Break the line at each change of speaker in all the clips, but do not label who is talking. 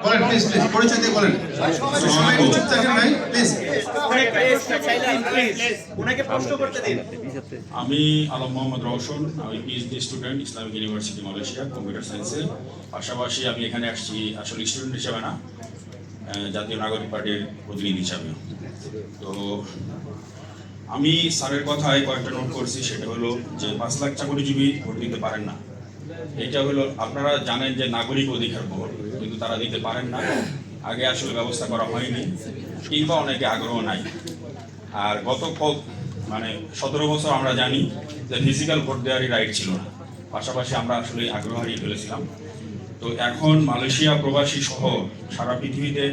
বলেন please please পরিচয় দিয়ে বলেন সবাই চুপ থাকেন ভাই প্লিজ
আমি আলম মোহাম্মদ রওশন, আমি PhD student, Islamic university Malaysia, computer সায়েন্সে। পাশাপাশি আমি এখানে আসছি আসলে স্টুডেন্ট হিসেবে না, জাতীয় নাগরিক পার্টির প্রতিনিধি হিসাবে। তো আমি স্যারের কথায় কয়েকটা নোট করছি, সেটা হলো যে 5 লাখ চাকরিজীবী ভোট দিতে পারেন না। এটা হলো, আপনারা জানেন যে নাগরিক অধিকার ভোট, কিন্তু তারা দিতে পারেন না। আগে আসলে ব্যবস্থা করা হয়নি, কিংবা অনেকে আগ্রহ নাই। আর গত 17 বছর আমরা জানি যে ফিজিক্যাল ভোট দেওয়ারই রাইট ছিল না, পাশাপাশি আমরা আসলে আগ্রহ হারিয়ে ফেলেছিলাম। তো এখন মালয়েশিয়া প্রবাসী সহ সারা পৃথিবীতে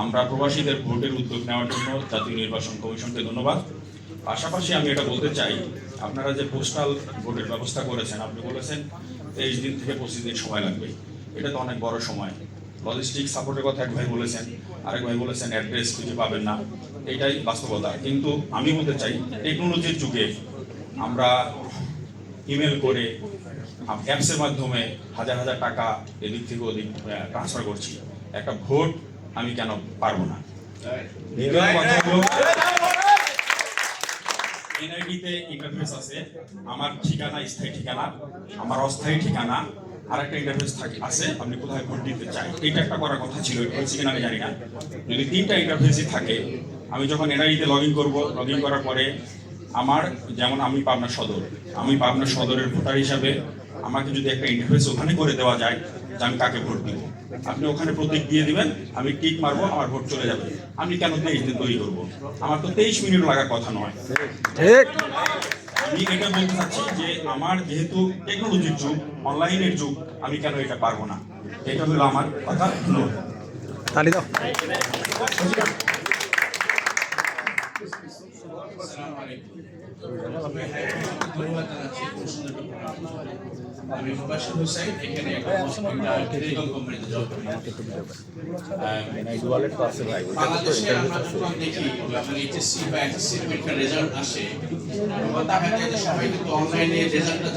আমরা প্রবাসীদের ভোটের উদ্যোগ নেওয়ার জন্য জাতীয় নির্বাচন কমিশনকে ধন্যবাদ। পাশাপাশি আমি এটা বলতে চাই, আপনারা যে পোস্টাল ভোটের ব্যবস্থা করেছেন, আপনি বলেছেন 23 দিন থেকে 25 দিন সময় লাগবে। এটা তো অনেক বড় সময়। লজিস্টিক সাপোর্টের কথা এক ভাই বলেছেন, আরেক ভাই বলেছেন অ্যাড্রেস খুঁজে পাবেন না। এটাই বাস্তবতা। কিন্তু আমি বলতে চাই, টেকনোলজির যুগে আমরা ইমেল করে অ্যাপসের মাধ্যমে হাজার হাজার টাকা এদিক থেকে ওদিক ট্রান্সফার করছি। একটা ভোট আমি কেন পারবো না? দ্বিতীয় কথা হলো, এনআইডিতে ইন্টারফেস আছে, আমার ঠিকানা স্থায়ী ঠিকানা, আমার অস্থায়ী ঠিকানা, আর একটা ইন্টারফেস আছে আপনি কোথায় ভোট দিতে চাই। এইটা একটা করার কথা ছিল, এটা হচ্ছে কিনা আমি জানি না। যদি 3টা ইন্টারফেসই থাকে, আমি যখন এনআইডিতে লগ ইন করবো, লগ ইন করার পরে আমার, যেমন আমি পাবনা সদরের ভোটার হিসাবে আমাকে যদি একটা ইন্টারফেস ওখানে করে দেওয়া যায় যে আমি কাকে ভোট দিব, আপনি ওখানে প্রতীক দিয়ে দিবেন, আমি টিক মারবো, আমার ভোট চলে যাবে। আমি কেন 23 দিন তৈরি করবো? আমার তো 23 মিনিট লাগার কথা নয়। ঠিক, আমি এটা বলতে চাচ্ছি যে আমার যেহেতু টেকনোলজির যুগ, অনলাইনের যুগ, আমি কেন এটা পারবো না? এটা হলো আমার কথা।
তালি দাও।
আমি মুবাশির হোসেন, এখানে টেলিকম কোম্পানিতে জব করি। বাংলাদেশে আমরা যখন দেখি এইচএসসি বা এসএসসি পরীক্ষার রেজাল্ট আসে, দেখা যায় যে সবাই কিন্তু অনলাইনে রেজাল্টটা